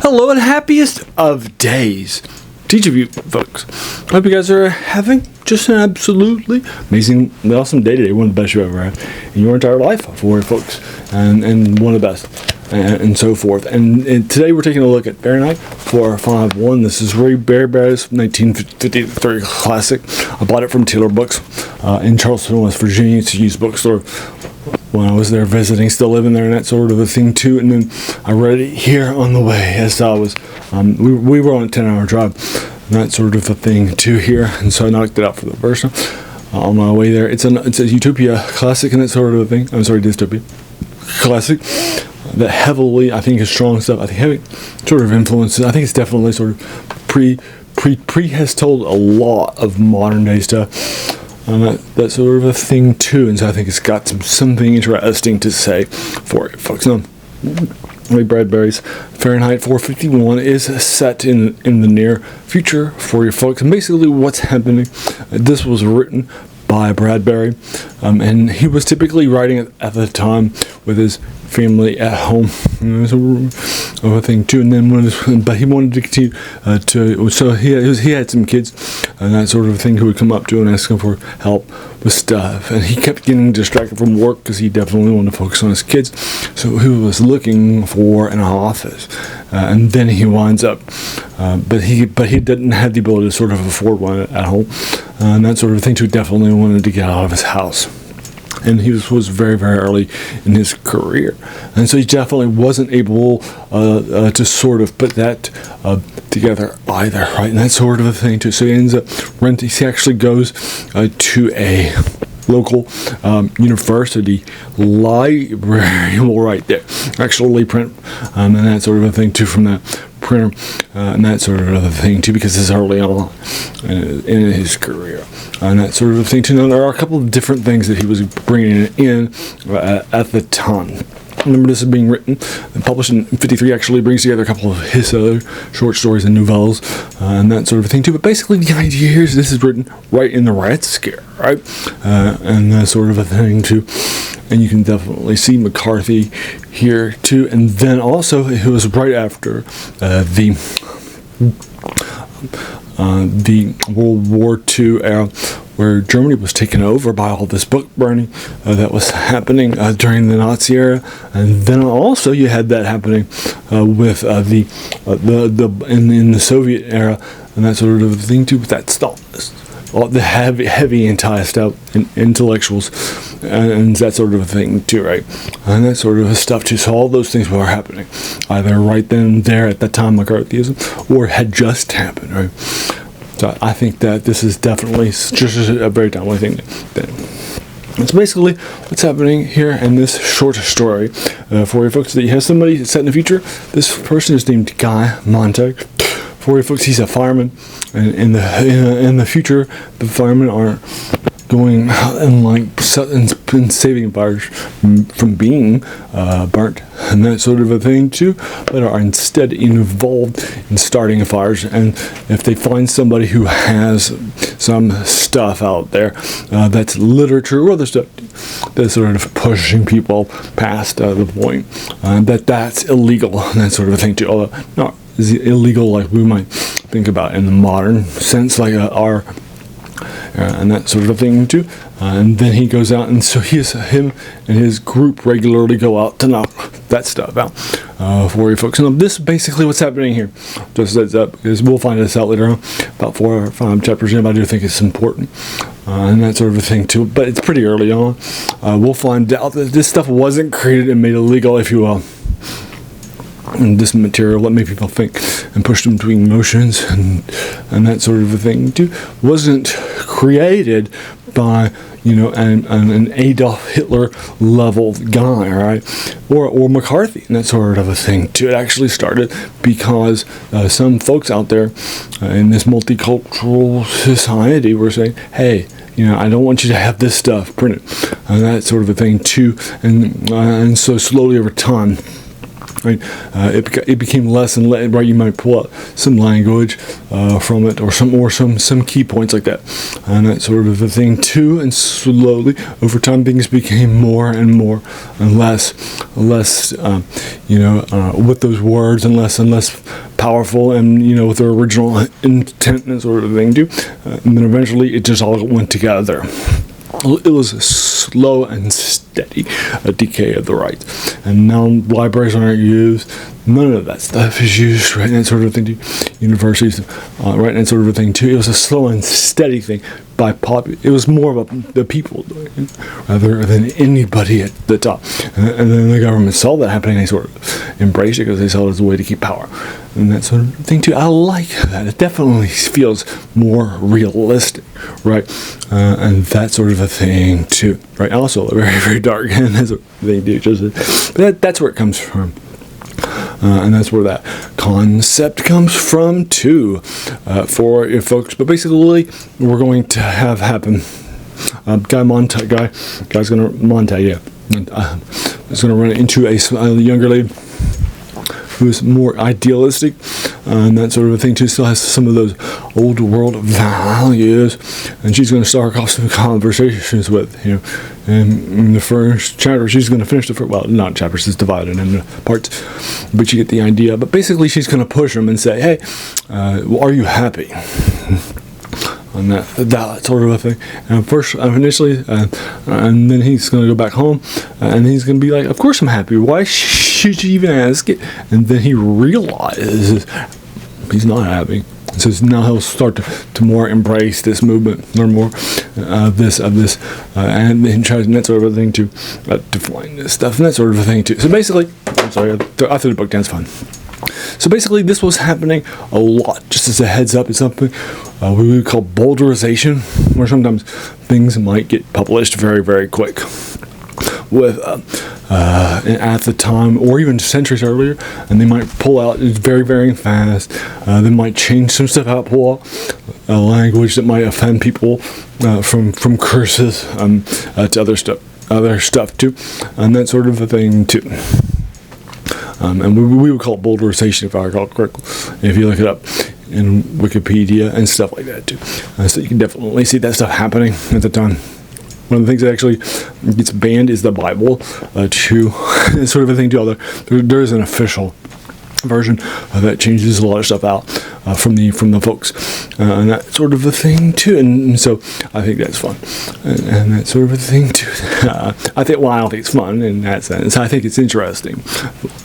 Hello and happiest of days to each of you folks. Hope you guys are having just an absolutely amazing, awesome day today. One of the best you ever had in your entire life for you folks. And one of the best. And so forth. And today we're taking a look at Fahrenheit 451. This is Ray Bradbury's 1953 classic. I bought it from Taylor Books in Charleston, West Virginia. It's a used bookstore when I was there visiting, still living there and that sort of a thing too. And then I read it here on the way as I was, we were on a 10-hour drive, and that sort of a thing too here. And so I knocked it out for the first time on my way there. It's a Utopia classic and that sort of a thing. I'm sorry, dystopia classic. That heavily, I think, is strong stuff. I think heavy sort of influences. I think it's definitely sort of pre has told a lot of modern day stuff. That sort of a thing too, and so I think it's got something interesting to say for it, folks. Now, Ray Bradbury's Fahrenheit 451 is set in the near future for your folks, and basically what's happening. This was written by Bradbury, and he was typically writing at the time with his family at home, sort of a thing too. And then but he wanted to continue so he had some kids and that sort of thing who would come up to him and ask him for help with stuff, and he kept getting distracted from work because he definitely wanted to focus on his kids. So he was looking for an office, and then he winds up, but he didn't have the ability to sort of afford one at home, and that sort of thing too. Definitely wanted to get out of his house. And he was very, very early in his career. And so he definitely wasn't able to sort of put that together either, right? And that sort of a thing, too. So he ends up renting. He actually goes to a local university library, well, right there. Actually print, and that sort of a thing, too, from that printer, and that sort of a thing, too, because it's early on in his career. And that sort of thing too. Now, there are a couple of different things that he was bringing in at the time. Remember, this is being written and published in 53. Actually brings together a couple of his other short stories and novellas and that sort of thing too. But basically, the idea here is this is written right in the Red Scare, right? And that sort of a thing too. And you can definitely see McCarthy here too. And then also, it was right after the World War II era, where Germany was taken over by all this book burning that was happening during the Nazi era, and then also you had that happening with in the Soviet era and that sort of thing too. With that Stalinist, all the heavy intellectuals and that sort of a thing too, right? And that sort of stuff too. So all those things were happening either right then and there at that time, McCarthyism, or had just happened, right? So I think that this is definitely just a very timely thing. It's basically what's happening here in this short story for you folks. That you have somebody set in the future. This person is named Guy Montag. For you folks, he's a fireman, and in the future, the firemen are going and saving fires from being burnt and that sort of a thing too, but are instead involved in starting fires. And if they find somebody who has some stuff out there that's literature or other stuff that's sort of pushing people past the point that's illegal and that sort of a thing too, although not as illegal like we might think about in the modern sense, like our and that sort of thing too. And then he goes out, and so him and his group regularly go out to knock that stuff out for you folks. And this is basically what's happening here. Just heads up, because we'll find this out later on, about 4 or 5 chapters in, but I do think it's important and that sort of a thing too. But it's pretty early on. We'll find out that this stuff wasn't created and made illegal, if you will. And this material that made people think and push them between emotions and that sort of a thing too wasn't created by an Adolf Hitler level guy, right, or McCarthy and that sort of a thing too. It actually started because some folks out there in this multicultural society were saying, hey, I don't want you to have this stuff printed and that sort of a thing too. And so slowly over time, Right, it became less and less. Right, you might pull out some language from it, or some key points like that, and that sort of a thing too. And slowly, over time, things became more and more and less, with those words, and less powerful, and with their original intent and sort of thing too. And then eventually, it just all went together. It was a slow and steady decay of the rights, and now libraries aren't used. None of that stuff is used, right? And that sort of thing too. Universities, right? And that sort of a thing too. It was a slow and steady thing by it was more of the people doing it rather than anybody at the top. And then the government saw that happening. They sort of embraced it because they saw it as a way to keep power and that sort of thing too. I like that. It definitely feels more realistic, right? And that sort of a thing too, right? Also very, very dark, and that's what they do. But that's where it comes from. And that's where that concept comes from too, for your folks. But basically, we're going to have happen. Guy's gonna Montague. Yeah, is gonna run into a younger lady who's more idealistic, and that sort of a thing too. Still has some of those old world values, and she's going to start off some conversations with him. And in the first chapter, she's going to finish the first, well, not chapters, it's divided into parts, but you get the idea. But basically, she's going to push him and say, "Hey, are you happy?" And that sort of a thing. And first, initially, and then he's going to go back home, and he's going to be like, "Of course I'm happy. Why should you even ask it?" And then he realizes he's not happy. So now he'll start to more embrace this movement, learn more of this, and then try that sort of a thing to define this stuff and that sort of a thing too. So basically, I'm sorry, I threw the book down. It's fun. So basically, this was happening a lot. Just as a heads up, it's something we would call boulderization, where sometimes things might get published very, very quick. With at the time, or even centuries earlier, and they might pull out very, very fast. They might change some stuff out, pull out language that might offend people, from curses to other stuff too, and that sort of a thing too. And we would call it boulderization, if I recall it correctly, if you look it up in Wikipedia and stuff like that too. So you can definitely see that stuff happening at the time. One of the things that actually gets banned is the Bible, too. Sort of a thing, too. There is an official version that changes a lot of stuff out from the folks, and that sort of a thing too. And so I think that's fun, and that sort of a thing too. I don't think it's fun in that sense. I think it's interesting,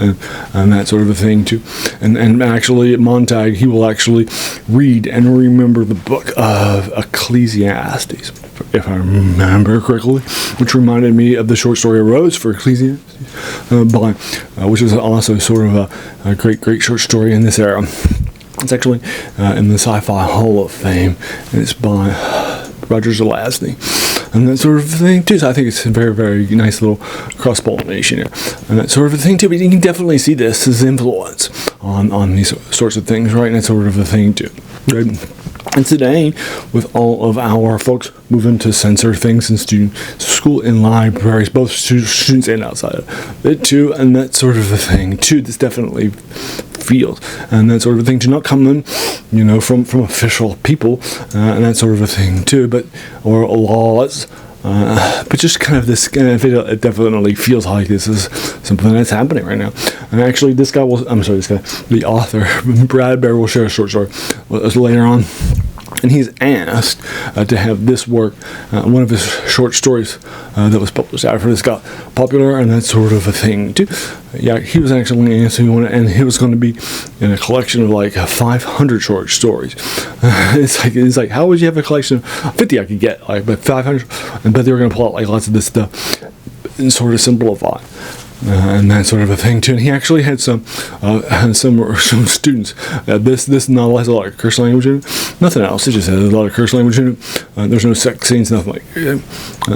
and that sort of a thing too. And actually, Montag, he will actually read and remember the book of Ecclesiastes, if I remember correctly, which reminded me of the short story Rose for Ecclesiastes, which is also sort of a great short story in this era. It's actually in the Sci-Fi Hall of Fame, and it's by Roger Zelazny, and that sort of thing too. So I think it's a very, very nice little cross-pollination here, and that sort of a thing too. But you can definitely see this as influence on these sorts of things, right? And that sort of a thing too, right? And today, with all of our folks moving to censor things in school and libraries, both students and outside of it too, and that sort of a thing too, this definitely feels, and that sort of a thing too, not coming, from official people, and that sort of a thing too, or laws, but just kind of this, it definitely feels like this is something that's happening right now. And actually, the author, Bradbury, will share a short story later on. And he's asked to have this work, one of his short stories that was published after this got popular, and that sort of a thing too. Yeah, he was actually asked and it was going to be in a collection of like 500 short stories. It's like how would you have a collection of 50? I could get but 500, but they were going to pull out like lots of this stuff and sort of simplify. And that sort of a thing too. And he actually had some students. This novel has a lot of curse language in it. Nothing else. It just has a lot of curse language in it. There's no sex scenes, nothing like that.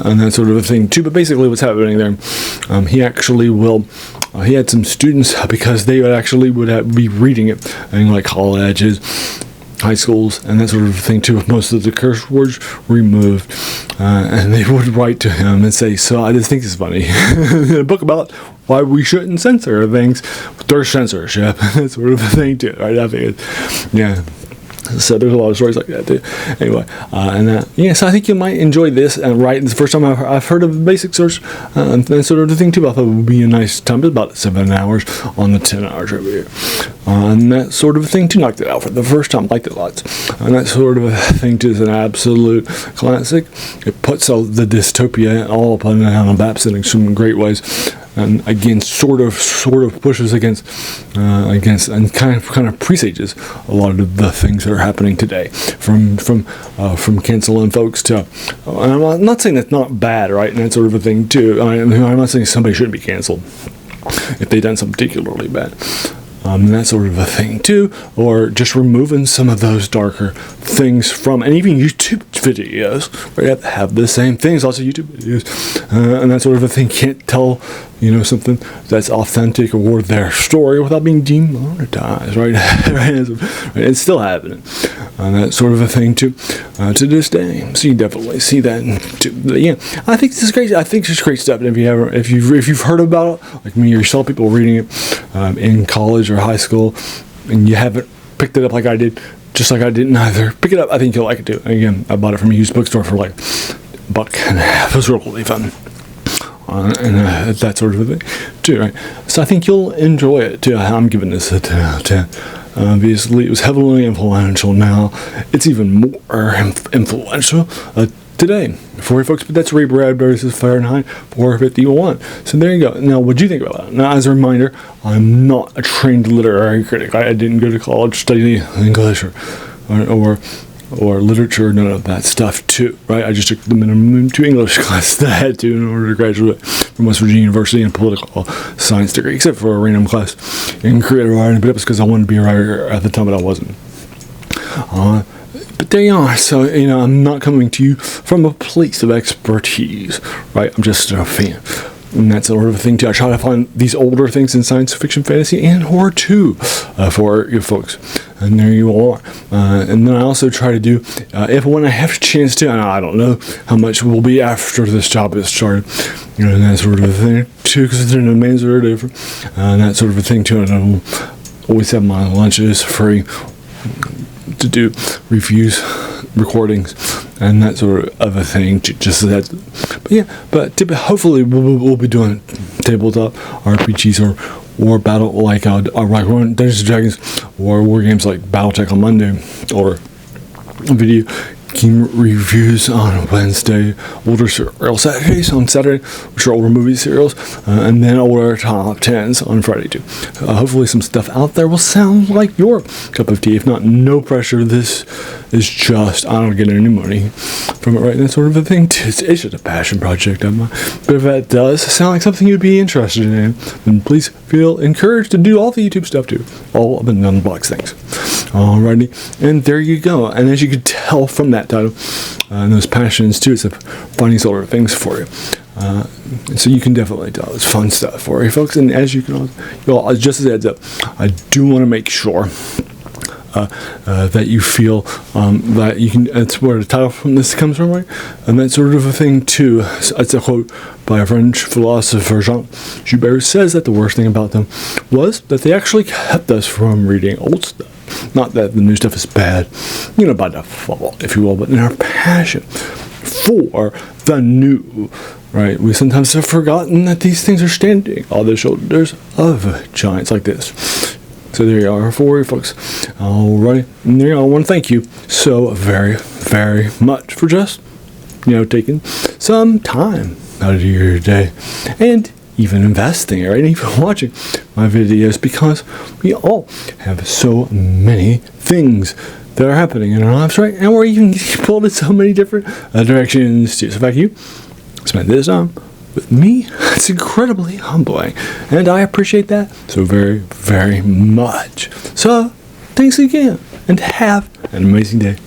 And that sort of a thing too. But basically, what's happening there? He actually will. He had some students because they would be reading it in like colleges, high schools, and that sort of thing too, with most of the curse words removed, and they would write to him and say, "So I just think it's funny." A book about why we shouldn't censor things. There's censorship, that sort of a thing too, right? I think yeah. So there's a lot of stories like that too. Anyway, so I think you might enjoy this. Right, it's the first time I've heard of the basic search and that sort of the thing too. I thought it would be a nice time. It's about 7 hours on the 10 hours over here, and that sort of a thing too. Knocked it out for the first time. Liked it lots, and that sort of a thing too is an absolute classic. It puts all the dystopia all up and down on Baps in some great ways. And again, sort of pushes against and kind of presages a lot of the things that are happening today, from canceling folks to. And I'm not saying that's not bad, right? And that sort of a thing too. I'm not saying somebody shouldn't be canceled if they've done something particularly bad. And that sort of a thing too, or just removing some of those darker things from, and even YouTube videos where you have the same things, lots of YouTube videos, and that sort of a thing can't tell, something that's authentic or their story without being demonetized, right? Right? It's still happening, and that sort of a thing too, to this day. So you definitely see that too. But yeah, I think this is great. I think it's great stuff. And if you've heard about it, like me, or you saw people reading it in college or high school, and you haven't picked it up like I did, just like I didn't either, pick it up. I think you'll like it too. Again, I bought it from a used bookstore for like $1.50. It was really fun. And that sort of a thing too, right? So I think you'll enjoy it too. I'm giving this a 10 out of 10. Obviously, it was heavily influential. Now it's even more influential today for you folks. But that's Ray Bradbury's Fahrenheit 451. So there you go. Now, what do you think about that? Now, as a reminder, I'm not a trained literary critic. I didn't go to college studying English or literature, none of that stuff too, right? I just took the minimum 2 English classes that I had to in order to graduate from West Virginia University in a political science degree, except for a random class in creative writing, but it was because I wanted to be a writer at the time, but I wasn't. But there you are. So, I'm not coming to you from a place of expertise, right? I'm just a fan. And that's sort of a thing too. I try to find these older things in science fiction, fantasy, and horror too, for you folks. And there you are. And then I also try to do, when I have a chance to, and I don't know how much will be after this job is started, and that sort of a thing too, because the demands are different, and that sort of a thing too. And I will always have my lunches free to do reviews, recordings, and that sort of a thing. Just that, but hopefully we'll be doing tabletop RPGs or battle like Dungeons and Dragons or war games like BattleTech on Monday, or video game reviews on Wednesday, older serial Saturdays on Saturday, which are older movie serials, and then older top 10s on Friday too. Hopefully some stuff out there will sound like your cup of tea. If not, no pressure. This is just, I don't get any money from it, right? And that sort of a thing. It's just a passion project of mine. But if that does sound like something you'd be interested in, then please feel encouraged to do all the YouTube stuff too. All of the non-box things. Alrighty, and there you go. And as you can tell from that title, and those passions too, it's finding sort of things for you. So you can definitely tell it's fun stuff for you folks. And as you can also, just as a heads up, I do want to make sure that you feel that you can. That's where the title from this comes from, right? And that sort of a thing too. It's a quote by a French philosopher, Jean Joubert, says that the worst thing about them was that they actually kept us from reading old stuff. Not that the new stuff is bad, by default, if you will, but in our passion for the new, right? We sometimes have forgotten that these things are standing on the shoulders of giants like this. So there you are for you folks. Alright, and there you go. I want to thank you so very, very much for just, taking some time out of your day and even investing, right? And even watching my videos, because we all have so many things that are happening in our lives, right? And we're even getting pulled in so many different directions too. So in fact, you spend this time with me, it's incredibly humbling, and I appreciate that so very, very much. So thanks again, and have an amazing day.